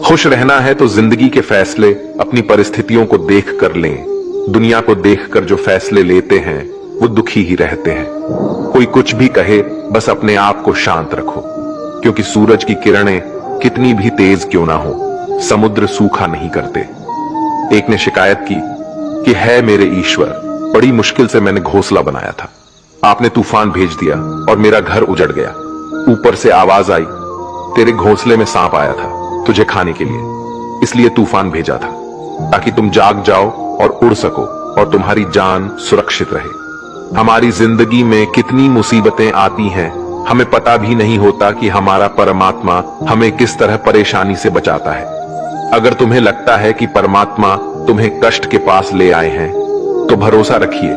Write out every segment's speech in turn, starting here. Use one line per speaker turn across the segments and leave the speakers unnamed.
खुश रहना है तो जिंदगी के फैसले अपनी परिस्थितियों को देख कर लें। दुनिया को देखकर जो फैसले लेते हैं वो दुखी ही रहते हैं। कोई कुछ भी कहे, बस अपने आप को शांत रखो, क्योंकि सूरज की किरणें कितनी भी तेज क्यों ना हो, समुद्र सूखा नहीं करते। एक ने शिकायत की कि है मेरे ईश्वर, बड़ी मुश्किल से मैंने घोंसला बनाया था, आपने तूफान भेज दिया और मेरा घर उजड़ गया। ऊपर से आवाज आई, तेरे घोंसले में सांप आया था तुझे खाने के लिए, इसलिए तूफान भेजा था ताकि तुम जाग जाओ और उड़ सको और तुम्हारी जान सुरक्षित रहे। हमारी जिंदगी में कितनी मुसीबतें आती हैं, हमें पता भी नहीं होता कि हमारा परमात्मा हमें किस तरह परेशानी से बचाता है। अगर तुम्हें लगता है कि परमात्मा तुम्हें कष्ट के पास ले आए हैं, तो भरोसा रखिए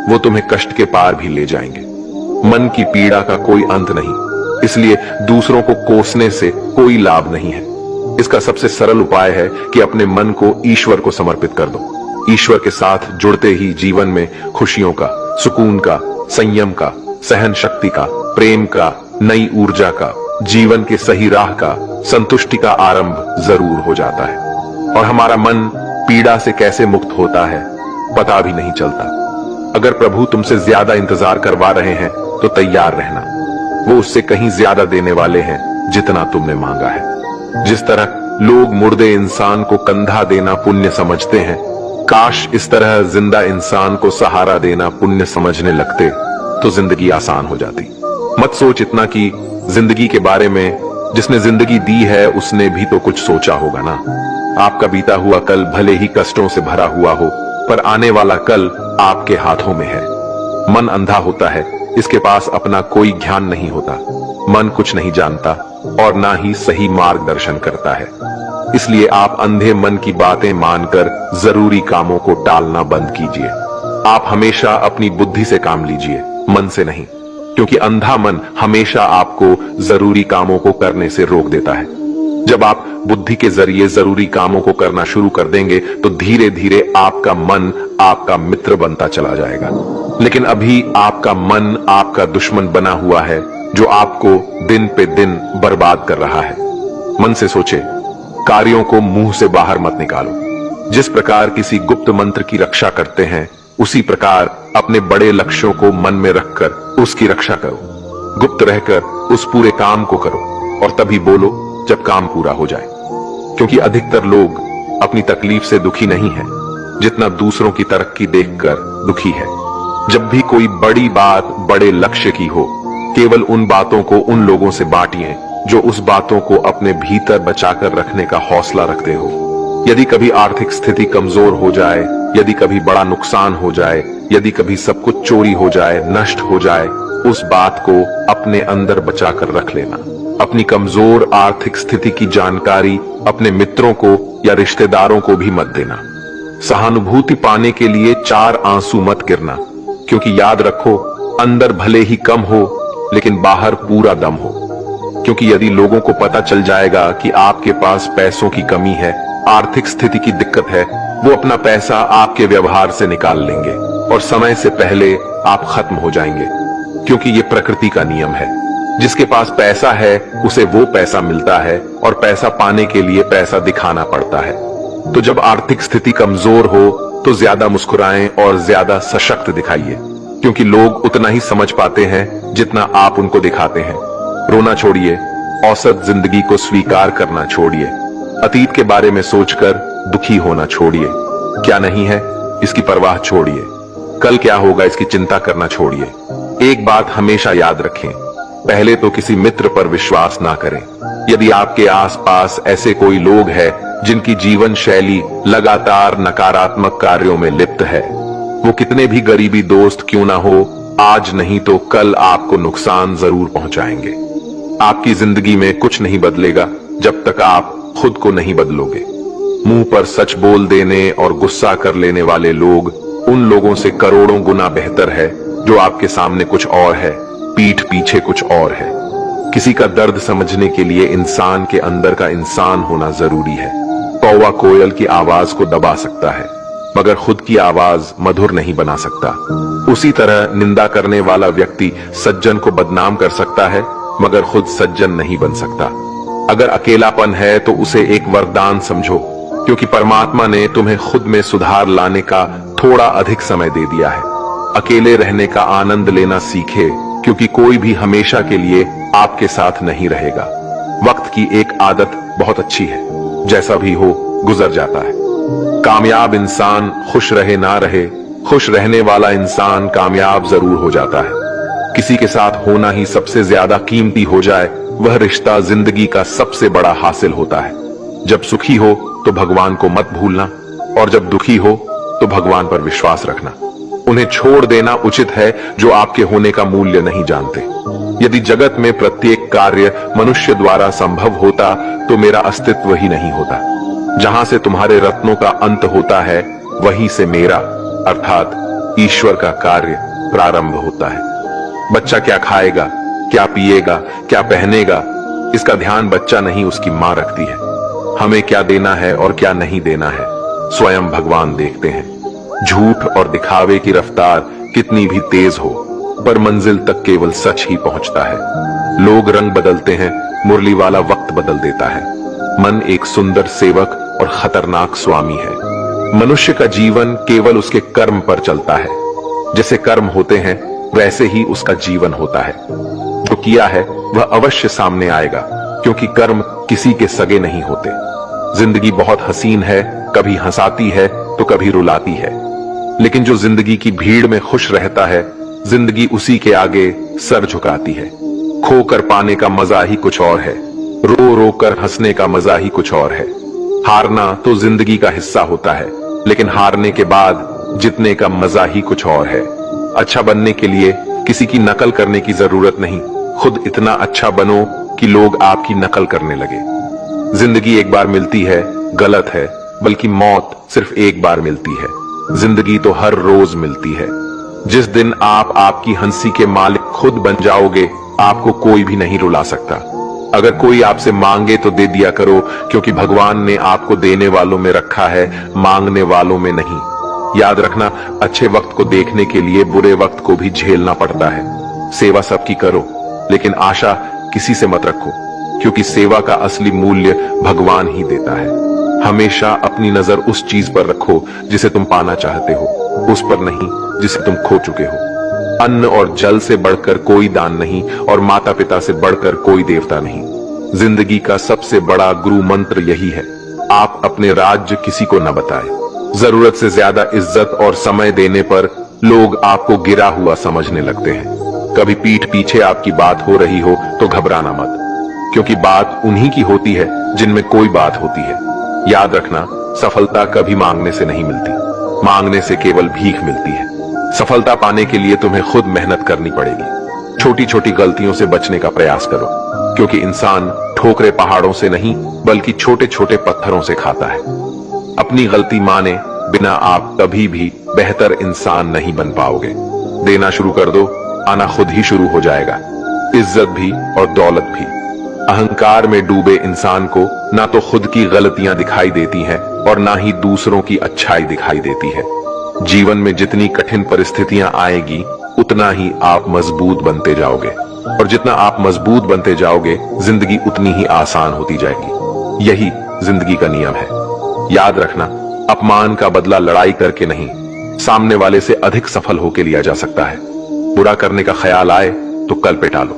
वो तुम्हें कष्ट के पार भी ले जाएंगे। मन की पीड़ा का कोई अंत नहीं, इसलिए दूसरों को कोसने से कोई लाभ नहीं है। इसका सबसे सरल उपाय है कि अपने मन को ईश्वर को समर्पित कर दो। ईश्वर के साथ जुड़ते ही जीवन में खुशियों का, सुकून का, संयम का, सहन शक्ति का, प्रेम का, नई ऊर्जा का, जीवन के सही राह का, संतुष्टि का आरंभ जरूर हो जाता है। और हमारा मन पीड़ा से कैसे मुक्त होता है पता भी नहीं चलता। अगर प्रभु तुमसे ज्यादा इंतजार करवा रहे हैं तो तैयार रहना, वो उससे कहीं ज्यादा देने वाले हैं जितना तुमने मांगा है। जिस तरह लोग मुर्दे इंसान को कंधा देना पुण्य समझते हैं, काश इस तरह जिंदा इंसान को सहारा देना पुण्य समझने लगते तो जिंदगी आसान हो जाती। मत सोच इतना कि जिंदगी के बारे में जिसने जिंदगी दी है उसने भी तो कुछ सोचा होगा ना। आपका बीता हुआ कल भले ही कष्टों से भरा हुआ हो, पर आने वाला कल आपके हाथों में है। मन अंधा होता है, इसके पास अपना कोई ज्ञान नहीं होता। मन कुछ नहीं जानता और ना ही सही मार्गदर्शन करता है। इसलिए आप अंधे मन की बातें मानकर जरूरी कामों को टालना बंद कीजिए। आप हमेशा अपनी बुद्धि से काम लीजिए, मन से नहीं, क्योंकि अंधा मन हमेशा आपको जरूरी कामों को करने से रोक देता है। जब आप बुद्धि के जरिए जरूरी कामों को करना शुरू कर देंगे तो धीरे धीरे आपका मन आपका मित्र बनता चला जाएगा। लेकिन अभी आपका मन आपका दुश्मन बना हुआ है, जो आपको दिन पे दिन बर्बाद कर रहा है। मन से सोचे, कार्यों को मुंह से बाहर मत निकालो। जिस प्रकार किसी गुप्त मंत्र की रक्षा करते हैं, उसी प्रकार अपने बड़े लक्ष्यों को मन में रखकर उसकी रक्षा करो। गुप्त रहकर उस पूरे काम को करो और तभी बोलो जब काम पूरा हो जाए। क्योंकि अधिकतर लोग अपनी तकलीफ से दुखी नहीं है जितना दूसरों की तरक्की देखकर दुखी है। जब भी कोई बड़ी बात बड़े लक्ष्य की हो, केवल उन बातों को उन लोगों से बांटिए जो उस बातों को अपने भीतर बचाकर रखने का हौसला रखते हो। यदि कभी आर्थिक स्थिति कमजोर हो जाए, यदि कभी बड़ा नुकसान हो जाए, यदि कभी सब कुछ चोरी हो जाए, नष्ट हो जाए, उस बात को अपने अंदर बचाकर रख लेना। अपनी कमजोर आर्थिक स्थिति की जानकारी अपने मित्रों को या रिश्तेदारों को भी मत देना। सहानुभूति पाने के लिए 4 आंसू मत गिरना, क्योंकि याद रखो, अंदर भले ही कम हो लेकिन बाहर पूरा दम हो। क्योंकि यदि लोगों को पता चल जाएगा कि आपके पास पैसों की कमी है, आर्थिक स्थिति की दिक्कत है, वो अपना पैसा आपके व्यवहार से निकाल लेंगे और समय से पहले आप खत्म हो जाएंगे। क्योंकि ये प्रकृति का नियम है, जिसके पास पैसा है उसे वो पैसा मिलता है और पैसा पाने के लिए पैसा दिखाना पड़ता है। तो जब आर्थिक स्थिति कमजोर हो तो ज्यादा मुस्कुराएं और ज्यादा सशक्त दिखाइए, क्योंकि लोग उतना ही समझ पाते हैं जितना आप उनको दिखाते हैं। रोना छोड़िए, औसत जिंदगी को स्वीकार करना छोड़िए, अतीत के बारे में सोचकर दुखी होना छोड़िए। क्या नहीं है इसकी परवाह छोड़िए, कल क्या होगा इसकी चिंता करना छोड़िए। एक बात हमेशा याद रखें, पहले तो किसी मित्र पर विश्वास ना करें। यदि आपके आसपास ऐसे कोई लोग हैं जिनकी जीवन शैली लगातार नकारात्मक कार्यों में लिप्त है, वो कितने भी गरीबी दोस्त क्यों ना हो, आज नहीं तो कल आपको नुकसान जरूर पहुंचाएंगे। आपकी जिंदगी में कुछ नहीं बदलेगा जब तक आप खुद को नहीं बदलोगे। मुंह पर सच बोल देने और गुस्सा कर लेने वाले लोग उन लोगों से करोड़ों गुना बेहतर है जो आपके सामने कुछ और है, पीठ पीछे कुछ और है। किसी का दर्द समझने के लिए इंसान के अंदर का इंसान होना जरूरी है। कौवा कोयल की आवाज को दबा सकता है, मगर खुद की आवाज मधुर नहीं बना सकता। उसी तरह निंदा करने वाला व्यक्ति सज्जन को बदनाम कर सकता है, मगर खुद सज्जन नहीं बन सकता। अगर अकेलापन है तो उसे एक वरदान समझो, क्योंकि परमात्मा ने तुम्हें खुद में सुधार लाने का थोड़ा अधिक समय दे दिया है। अकेले रहने का आनंद लेना सीखे, क्योंकि कोई भी हमेशा के लिए आपके साथ नहीं रहेगा। वक्त की एक आदत बहुत अच्छी है, जैसा भी हो गुजर जाता है। कामयाब इंसान खुश रहे ना रहे, खुश रहने वाला इंसान कामयाब जरूर हो जाता है। किसी के साथ होना ही सबसे ज्यादा कीमती हो जाए, वह रिश्ता जिंदगी का सबसे बड़ा हासिल होता है। जब सुखी हो तो भगवान को मत भूलना, और जब दुखी हो तो भगवान पर विश्वास रखना। उन्हें छोड़ देना उचित है जो आपके होने का मूल्य नहीं जानते। यदि जगत में प्रत्येक कार्य मनुष्य द्वारा संभव होता तो मेरा अस्तित्व ही नहीं होता। जहां से तुम्हारे रत्नों का अंत होता है, वहीं से मेरा अर्थात ईश्वर का कार्य प्रारंभ होता है। बच्चा क्या खाएगा, क्या पिएगा, क्या पहनेगा, इसका ध्यान बच्चा नहीं उसकी मां रखती है। हमें क्या देना है और क्या नहीं देना है, स्वयं भगवान देखते हैं। झूठ और दिखावे की रफ्तार कितनी भी तेज हो, पर मंजिल तक केवल सच ही पहुंचता है। लोग रंग बदलते हैं, मुरली वाला वक्त बदल देता है। मन एक सुंदर सेवक और खतरनाक स्वामी है। मनुष्य का जीवन केवल उसके कर्म पर चलता है। जैसे कर्म होते हैं वैसे ही उसका जीवन होता है। जो किया है वह अवश्य सामने आएगा, क्योंकि कर्म किसी के सगे नहीं होते। जिंदगी बहुत हसीन है, कभी हंसाती है तो कभी रुलाती है, लेकिन जो जिंदगी की भीड़ में खुश रहता है, जिंदगी उसी के आगे सर झुकाती है। खोकर पाने का मजा ही कुछ और है, रो रो कर हंसने का मजा ही कुछ और है। हारना तो जिंदगी का हिस्सा होता है, लेकिन हारने के बाद जीतने का मजा ही कुछ और है। अच्छा बनने के लिए किसी की नकल करने की जरूरत नहीं, खुद इतना अच्छा बनो कि लोग आपकी नकल करने लगे। जिंदगी एक बार मिलती है गलत है, बल्कि मौत सिर्फ एक बार मिलती है। जिंदगी तो हर रोज मिलती है। जिस दिन आप आपकी हंसी के मालिक खुद बन जाओगे, आपको कोई भी नहीं रुला सकता। अगर कोई आपसे मांगे तो दे दिया करो, क्योंकि भगवान ने आपको देने वालों में रखा है, मांगने वालों में नहीं। याद रखना, अच्छे वक्त को देखने के लिए बुरे वक्त को भी झेलना पड़ता है। सेवा सबकी करो, लेकिन आशा किसी से मत रखो, क्योंकि सेवा का असली मूल्य भगवान ही देता है। हमेशा अपनी नजर उस चीज पर रखो जिसे तुम पाना चाहते हो, उस पर नहीं जिसे तुम खो चुके हो। अन्न और जल से बढ़कर कोई दान नहीं, और माता पिता से बढ़कर कोई देवता नहीं। जिंदगी का सबसे बड़ा गुरु मंत्र यही है, आप अपने राज्य किसी को न बताएं। जरूरत से ज्यादा इज्जत और समय देने पर लोग आपको गिरा हुआ समझने लगते हैं। कभी पीठ पीछे आपकी बात हो रही हो तो घबराना मत, क्योंकि बात उन्हीं की होती है जिनमें कोई बात होती है। याद रखना, सफलता कभी मांगने से नहीं मिलती, मांगने से केवल भीख मिलती है। सफलता पाने के लिए तुम्हें खुद मेहनत करनी पड़ेगी। छोटी छोटी गलतियों से बचने का प्रयास करो, क्योंकि इंसान ठोकरे पहाड़ों से नहीं बल्कि छोटे छोटे पत्थरों से खाता है। अपनी गलती माने बिना आप कभी भी बेहतर इंसान नहीं बन पाओगे। देना शुरू कर दो, आना खुद ही शुरू हो जाएगा, इज्जत भी और दौलत भी। अहंकार में डूबे इंसान को ना तो खुद की गलतियां दिखाई देती हैं और ना ही दूसरों की अच्छाई दिखाई देती है। जीवन में जितनी कठिन परिस्थितियां आएगी, उतना ही आप मजबूत बनते जाओगे, और जितना आप मजबूत बनते जाओगे, जिंदगी उतनी ही आसान होती जाएगी। यही जिंदगी का नियम है। याद रखना, अपमान का बदला लड़ाई करके नहीं, सामने वाले से अधिक सफल होकर लिया जा सकता है। बुरा करने का ख्याल आए तो कल पे टालो,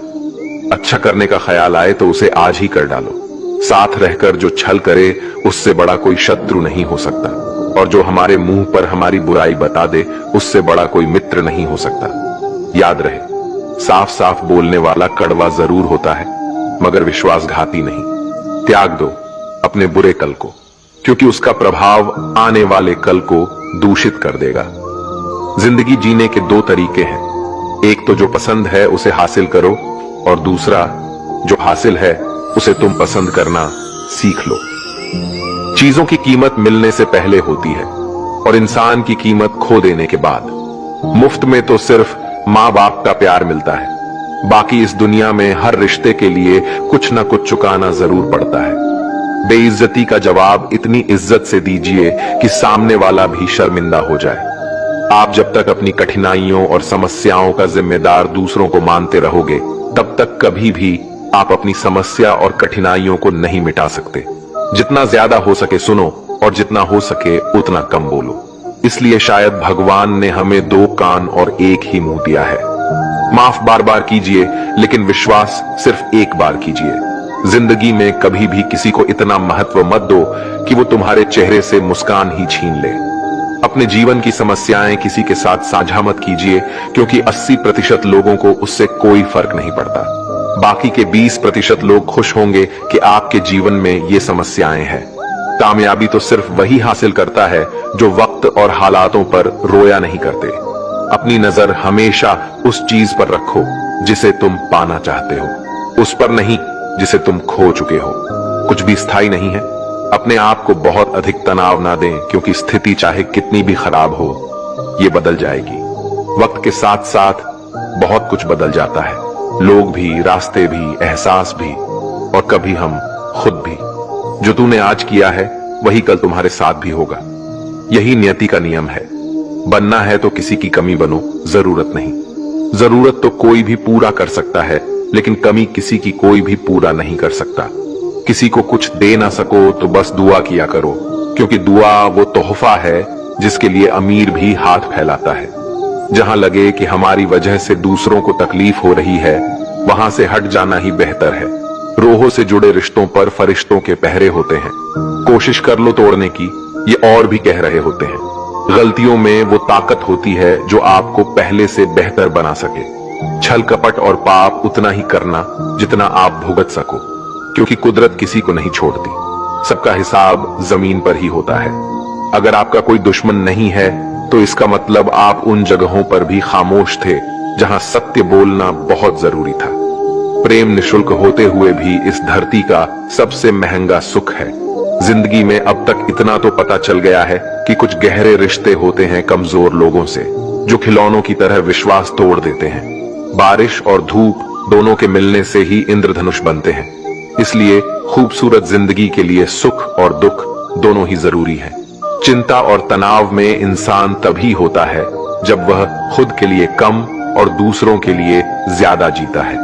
अच्छा करने का ख्याल आए तो उसे आज ही कर डालो। साथ रहकर जो छल करे, उससे बड़ा कोई शत्रु नहीं हो सकता, और जो हमारे मुंह पर हमारी बुराई बता दे, उससे बड़ा कोई मित्र नहीं हो सकता। याद रहे, साफ साफ बोलने वाला कड़वा जरूर होता है, मगर विश्वासघाती नहीं। त्याग दो अपने बुरे कल को, क्योंकि उसका प्रभाव आने वाले कल को दूषित कर देगा। जिंदगी जीने के दो तरीके हैं, एक तो जो पसंद है उसे हासिल करो, और दूसरा जो हासिल है उसे तुम पसंद करना सीख लो। चीजों की कीमत मिलने से पहले होती है, और इंसान की कीमत खो देने के बाद। मुफ्त में तो सिर्फ माँ बाप का प्यार मिलता है, बाकी इस दुनिया में हर रिश्ते के लिए कुछ ना कुछ चुकाना जरूर पड़ता है। बेइज्जती का जवाब इतनी इज्जत से दीजिए कि सामने वाला भी शर्मिंदा हो जाए। आप जब तक अपनी कठिनाइयों और समस्याओं का जिम्मेदार दूसरों को मानते रहोगे, तब तक कभी भी आप अपनी समस्या और कठिनाइयों को नहीं मिटा सकते। जितना ज्यादा हो सके सुनो और जितना हो सके उतना कम बोलो। इसलिए शायद भगवान ने हमें 2 कान और 1 ही मुंह दिया है। माफ बार बार कीजिए, लेकिन विश्वास सिर्फ एक बार कीजिए। जिंदगी में कभी भी किसी को इतना महत्व मत दो कि वो तुम्हारे चेहरे से मुस्कान ही छीन ले। अपने जीवन की समस्याएं किसी के साथ साझा मत कीजिए, क्योंकि 80% लोगों को उससे कोई फर्क नहीं पड़ता। बाकी के 20% लोग खुश होंगे कि आपके जीवन में ये समस्याएं हैं। कामयाबी तो सिर्फ वही हासिल करता है जो वक्त और हालातों पर रोया नहीं करते। अपनी नजर हमेशा उस चीज पर रखो जिसे तुम पाना चाहते हो, उस पर नहीं जिसे तुम खो चुके हो। कुछ भी स्थायी नहीं है। अपने आप को बहुत अधिक तनाव ना दें, क्योंकि स्थिति चाहे कितनी भी खराब हो, ये बदल जाएगी। वक्त के साथ साथ बहुत कुछ बदल जाता है, लोग भी, रास्ते भी, एहसास भी, और कभी हम खुद भी। जो तूने आज किया है वही कल तुम्हारे साथ भी होगा। यही नियति का नियम है। बनना है तो किसी की कमी बनो, जरूरत नहीं। जरूरत तो कोई भी पूरा कर सकता है, लेकिन कमी किसी की कोई भी पूरा नहीं कर सकता। किसी को कुछ दे ना सको तो बस दुआ किया करो, क्योंकि दुआ वो तोहफा है जिसके लिए अमीर भी हाथ फैलाता है। जहां लगे कि हमारी वजह से दूसरों को तकलीफ हो रही है, वहां से हट जाना ही बेहतर है। रोहों से जुड़े रिश्तों पर फरिश्तों के पहरे होते हैं। कोशिश कर लो तोड़ने की, ये और भी कह रहे होते हैं। गलतियों में वो ताकत होती है जो आपको पहले से बेहतर बना सके। छल कपट और पाप उतना ही करना जितना आप भुगत सको, क्योंकि कुदरत किसी को नहीं छोड़ती। सबका हिसाब जमीन पर ही होता है। अगर आपका कोई दुश्मन नहीं है तो इसका मतलब आप उन जगहों पर भी खामोश थे जहां सत्य बोलना बहुत जरूरी था। प्रेम निशुल्क होते हुए भी इस धरती का सबसे महंगा सुख है। जिंदगी में अब तक इतना तो पता चल गया है कि कुछ गहरे रिश्ते होते हैं कमजोर लोगों से, जो खिलौनों की तरह विश्वास तोड़ देते हैं। बारिश और धूप दोनों के मिलने से ही इंद्रधनुष बनते हैं। इसलिए खूबसूरत जिंदगी के लिए सुख और दुख दोनों ही जरूरी है। चिंता और तनाव में इंसान तभी होता है जब वह खुद के लिए कम और दूसरों के लिए ज्यादा जीता है।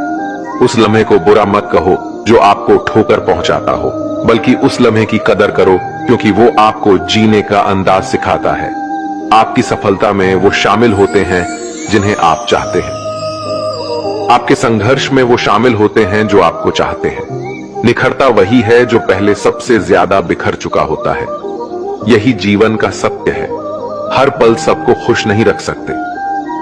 उस लम्हे को बुरा मत कहो जो आपको ठोकर पहुंचाता हो, बल्कि उस लम्हे की कदर करो, क्योंकि वो आपको जीने का अंदाज सिखाता है। आपकी सफलता में वो शामिल होते हैं जिन्हें आप चाहते हैं। आपके संघर्ष में वो शामिल होते हैं जो आपको चाहते हैं। निखरता वही है जो पहले सबसे ज्यादा बिखर चुका होता है। यही जीवन का सत्य है। हर पल सबको खुश नहीं रख सकते,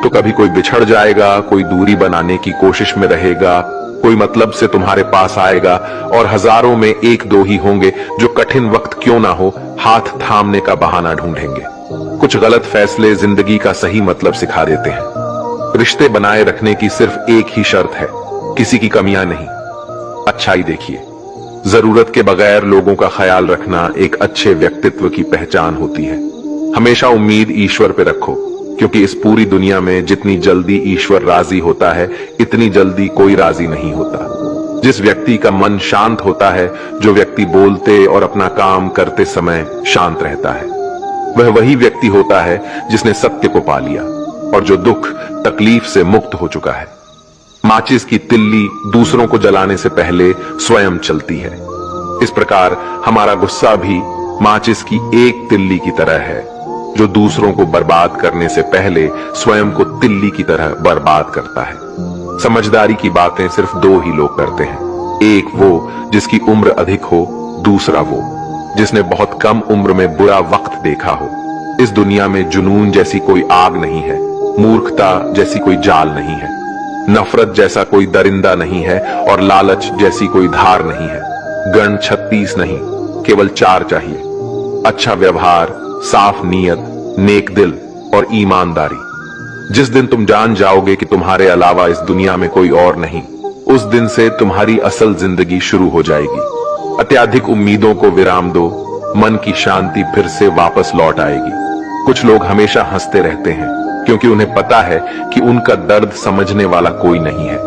तो कभी कोई बिछड़ जाएगा, कोई दूरी बनाने की कोशिश में रहेगा, कोई मतलब से तुम्हारे पास आएगा, और हजारों में 1-2 ही होंगे जो कठिन वक्त क्यों ना हो हाथ थामने का बहाना ढूंढेंगे। कुछ गलत फैसले जिंदगी का सही मतलब सिखा देते हैं। रिश्ते बनाए रखने की सिर्फ एक ही शर्त है, किसी की कमियां नहीं, अच्छाई देखिए। जरूरत के बगैर लोगों का ख्याल रखना एक अच्छे व्यक्तित्व की पहचान होती है। हमेशा उम्मीद ईश्वर पे रखो, क्योंकि इस पूरी दुनिया में जितनी जल्दी ईश्वर राजी होता है, इतनी जल्दी कोई राजी नहीं होता। जिस व्यक्ति का मन शांत होता है, जो व्यक्ति बोलते और अपना काम करते समय शांत रहता है, वह वही व्यक्ति होता है जिसने सत्य को पा लिया और जो दुख तकलीफ से मुक्त हो चुका है। माचिस की तिल्ली दूसरों को जलाने से पहले स्वयं चलती है। इस प्रकार हमारा गुस्सा भी माचिस की एक तिल्ली की तरह है, जो दूसरों को बर्बाद करने से पहले स्वयं को तिल्ली की तरह बर्बाद करता है। समझदारी की बातें सिर्फ 2 ही लोग करते हैं, एक वो जिसकी उम्र अधिक हो, दूसरा वो जिसने बहुत कम उम्र में बुरा वक्त देखा हो। इस दुनिया में जुनून जैसी कोई आग नहीं है, मूर्खता जैसी कोई जाल नहीं है, नफरत जैसा कोई दरिंदा नहीं है, और लालच जैसी कोई धार नहीं है। गण 36 नहीं, केवल 4 चाहिए, अच्छा व्यवहार, साफ नीयत, नेक दिल और ईमानदारी। जिस दिन तुम जान जाओगे कि तुम्हारे अलावा इस दुनिया में कोई और नहीं, उस दिन से तुम्हारी असल जिंदगी शुरू हो जाएगी। अत्यधिक उम्मीदों को विराम दो, मन की शांति फिर से वापस लौट आएगी। कुछ लोग हमेशा हंसते रहते हैं, क्योंकि उन्हें पता है कि उनका दर्द समझने वाला कोई नहीं है।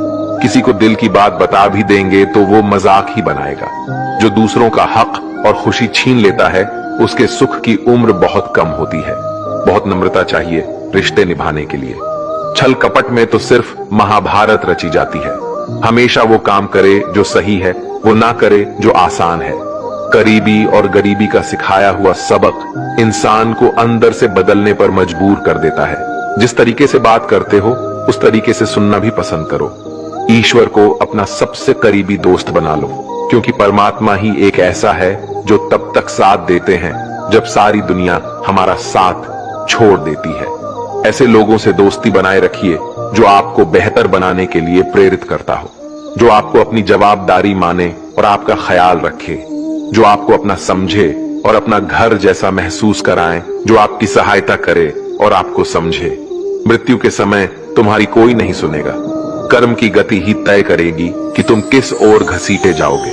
किसी को दिल की बात बता भी देंगे तो वो मजाक ही बनाएगा। जो दूसरों का हक और खुशी छीन लेता है, उसके सुख की उम्र बहुत कम होती है। बहुत नम्रता चाहिए रिश्ते निभाने के लिए। छल कपट में तो सिर्फ महाभारत रची जाती है। हमेशा वो काम करे जो सही है, वो ना करे जो आसान है। करीबी और गरीबी का सिखाया हुआ सबक इंसान को अंदर से बदलने पर मजबूर कर देता है। जिस तरीके से बात करते हो उस तरीके से सुनना भी पसंद करो। ईश्वर को अपना सबसे करीबी दोस्त बना लो, क्योंकि परमात्मा ही एक ऐसा है जो तब तक साथ देते हैं जब सारी दुनिया हमारा साथ छोड़ देती है। ऐसे लोगों से दोस्ती बनाए रखिए जो आपको बेहतर बनाने के लिए प्रेरित करता हो, जो आपको अपनी जवाबदारी माने और आपका ख्याल रखे, जो आपको अपना समझे और अपना घर जैसा महसूस कराएं, जो आपकी सहायता करे और आपको समझे। मृत्यु के समय तुम्हारी कोई नहीं सुनेगा। कर्म की गति ही तय करेगी कि तुम किस ओर घसीटे जाओगे।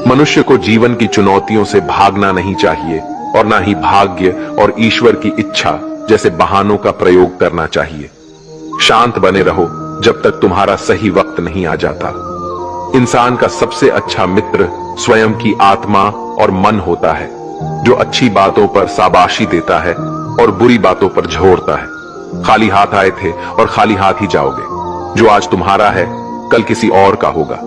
मनुष्य को जीवन की चुनौतियों से भागना नहीं चाहिए और ना ही भाग्य और ईश्वर की इच्छा जैसे बहानों का प्रयोग करना चाहिए। शांत बने रहो जब तक तुम्हारा सही वक्त नहीं आ जाता। इंसान का सबसे अच्छा मित्र स्वयं की आत्मा और मन होता है, जो अच्छी बातों पर शाबाशी देता है और बुरी बातों पर झोरता है। खाली हाथ आए थे और खाली हाथ ही जाओगे। जो आज तुम्हारा है कल किसी और का होगा,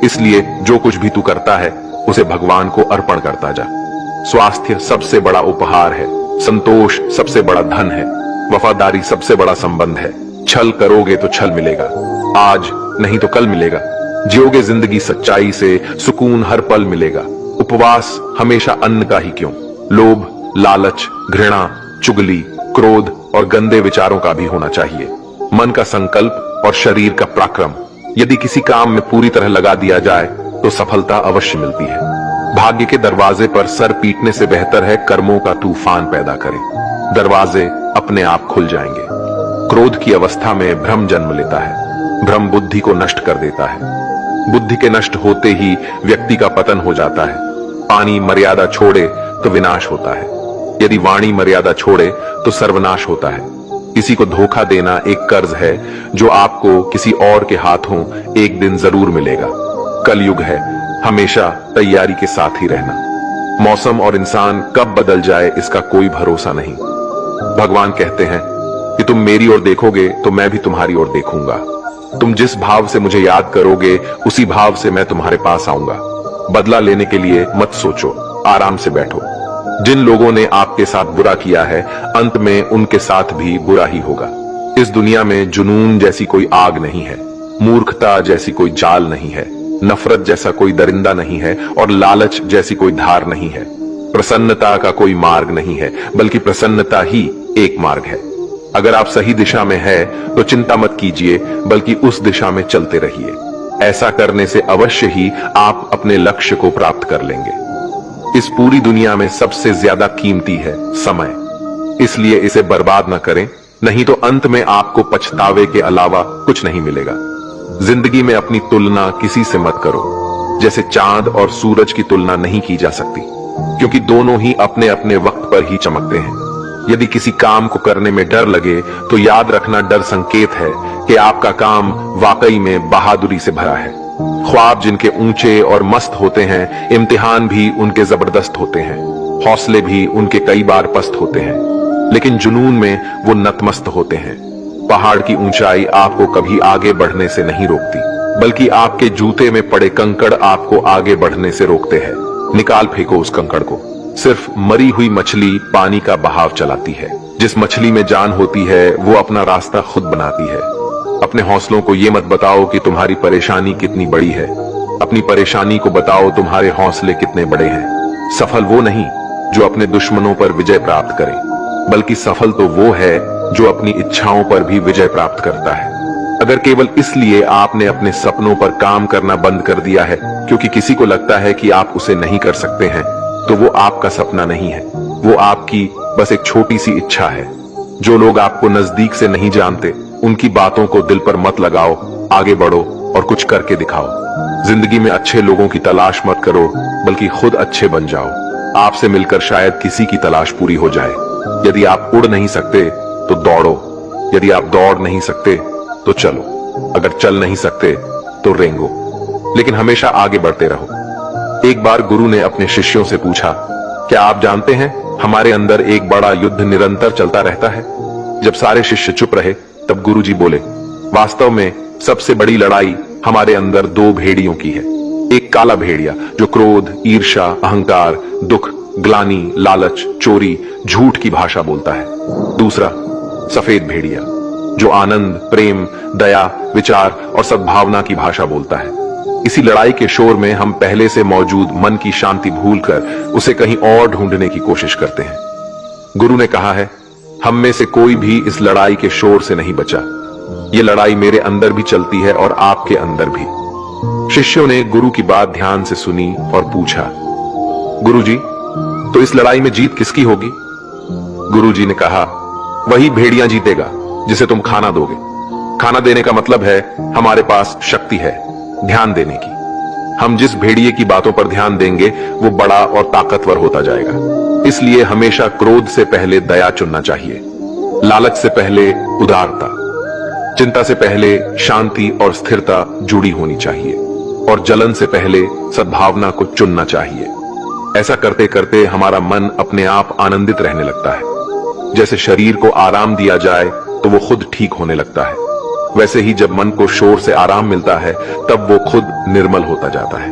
इसलिए जो कुछ भी तू करता है उसे भगवान को अर्पण करता जा। स्वास्थ्य सबसे बड़ा उपहार है, संतोष सबसे बड़ा धन है, वफादारी सबसे बड़ा संबंध है। छल करोगे तो छल मिलेगा, आज नहीं तो कल मिलेगा। जियोगे जिंदगी सच्चाई से, सुकून हर पल मिलेगा। उपवास हमेशा अन्न का ही क्यों, लोभ, लालच, घृणा, चुगली, क्रोध और गंदे विचारों का भी होना चाहिए। मन का संकल्प और शरीर का पराक्रम, यदि किसी काम में पूरी तरह लगा दिया जाए तो सफलता अवश्य मिलती है। भाग्य के दरवाजे पर सर पीटने से बेहतर है कर्मों का तूफान पैदा करें। दरवाजे अपने आप खुल जाएंगे। क्रोध की अवस्था में भ्रम जन्म लेता है। भ्रम बुद्धि को नष्ट कर देता है। बुद्धि के नष्ट होते ही व्यक्ति का पतन हो जाता है। पानी मर्यादा छोड़े तो विनाश होता है, यदि वाणी मर्यादा छोड़े तो सर्वनाश होता है। किसी को धोखा देना एक कर्ज है जो आपको किसी और के हाथों एक दिन जरूर मिलेगा। कलयुग है, हमेशा तैयारी के साथ ही रहना। मौसम और इंसान कब बदल जाए इसका कोई भरोसा नहीं। भगवान कहते हैं कि तुम मेरी ओर देखोगे तो मैं भी तुम्हारी ओर देखूंगा। तुम जिस भाव से मुझे याद करोगे उसी भाव से मैं तुम्हारे पास आऊंगा। बदला लेने के लिए मत सोचो, आराम से बैठो। जिन लोगों ने आपके साथ बुरा किया है अंत में उनके साथ भी बुरा ही होगा। इस दुनिया में जुनून जैसी कोई आग नहीं है, मूर्खता जैसी कोई जाल नहीं है, नफरत जैसा कोई दरिंदा नहीं है और लालच जैसी कोई धार नहीं है। प्रसन्नता का कोई मार्ग नहीं है, बल्कि प्रसन्नता ही एक मार्ग है। अगर आप सही दिशा में है तो चिंता मत कीजिए, बल्कि उस दिशा में चलते रहिए। ऐसा करने से अवश्य ही आप अपने लक्ष्य को प्राप्त कर लेंगे। इस पूरी दुनिया में सबसे ज्यादा कीमती है समय, इसलिए इसे बर्बाद न करें, नहीं तो अंत में आपको पछतावे के अलावा कुछ नहीं मिलेगा। जिंदगी में अपनी तुलना किसी से मत करो। जैसे चांद और सूरज की तुलना नहीं की जा सकती, क्योंकि दोनों ही अपने अपने वक्त पर ही चमकते हैं। यदि किसी काम को करने में डर लगे तो याद रखना डर संकेत है कि आपका काम वाकई में बहादुरी से भरा है। ख्वाब जिनके ऊंचे और मस्त होते हैं, इम्तिहान भी उनके जबरदस्त होते हैं, हौसले भी उनके कई बार पस्त होते हैं, लेकिन जुनून में वो नतमस्त होते हैं। पहाड़ की ऊंचाई आपको कभी आगे बढ़ने से नहीं रोकती, बल्कि आपके जूते में पड़े कंकड़ आपको आगे बढ़ने से रोकते हैं। निकाल फेंको उस कंकड़ को। सिर्फ मरी हुई मछली पानी का बहाव चलाती है। जिस मछली में जान होती है वो अपना रास्ता खुद बनाती है। अपने हौसलों को ये मत बताओ कि तुम्हारी परेशानी कितनी बड़ी है, अपनी परेशानी को बताओ तुम्हारे हौसले कितने बड़े हैं। सफल वो नहीं जो अपने दुश्मनों पर विजय प्राप्त करे, बल्कि सफल तो वो है जो अपनी इच्छाओं पर भी विजय प्राप्त करता है। अगर केवल इसलिए आपने अपने सपनों पर काम करना बंद कर दिया है क्योंकि किसी को लगता है कि आप उसे नहीं कर सकते हैं, तो वो आपका सपना नहीं है, वो आपकी बस एक छोटी सी इच्छा है। जो लोग आपको नजदीक से नहीं जानते उनकी बातों को दिल पर मत लगाओ, आगे बढ़ो और कुछ करके दिखाओ। जिंदगी में अच्छे लोगों की तलाश मत करो, बल्कि खुद अच्छे बन जाओ। आपसे मिलकर शायद किसी की तलाश पूरी हो जाए। यदि आप उड़ नहीं सकते तो दौड़ो, यदि आप दौड़ नहीं सकते तो चलो, अगर चल नहीं सकते तो रेंगो, लेकिन हमेशा आगे बढ़ते रहो। एक बार गुरु ने अपने शिष्यों से पूछा, क्या आप जानते हैं हमारे अंदर एक बड़ा युद्ध निरंतर चलता रहता है? जब सारे शिष्य चुप रहे तब गुरुजी बोले, वास्तव में सबसे बड़ी लड़ाई हमारे अंदर दो भेड़ियों की है। एक काला भेड़िया जो क्रोध, ईर्ष्या, अहंकार, दुख, ग्लानि, लालच, चोरी, झूठ की भाषा बोलता है। दूसरा सफेद भेड़िया जो आनंद, प्रेम, दया, विचार और सद्भावना की भाषा बोलता है। इसी लड़ाई के शोर में हम पहले से मौजूद मन की शांति भूलकर उसे कहीं और ढूंढने की कोशिश करते हैं। गुरु ने कहा है, हम में से कोई भी इस लड़ाई के शोर से नहीं बचा। ये लड़ाई मेरे अंदर भी चलती है और आपके अंदर भी। शिष्यों ने गुरु की बात ध्यान से सुनी और पूछा, गुरुजी, तो इस लड़ाई में जीत किसकी होगी? गुरुजी ने कहा, वही भेड़िया जीतेगा जिसे तुम खाना दोगे। खाना देने का मतलब है हमारे पास शक्ति है ध्यान देने की। हम जिस भेड़िए की बातों पर ध्यान देंगे वो बड़ा और ताकतवर होता जाएगा। इसलिए हमेशा क्रोध से पहले दया चुनना चाहिए, लालच से पहले उदारता, चिंता से पहले शांति और स्थिरता जुड़ी होनी चाहिए और जलन से पहले सद्भावना को चुनना चाहिए। ऐसा करते करते हमारा मन अपने आप आनंदित रहने लगता है। जैसे शरीर को आराम दिया जाए तो वो खुद ठीक होने लगता है, वैसे ही जब मन को शोर से आराम मिलता है तब वो खुद निर्मल होता जाता है।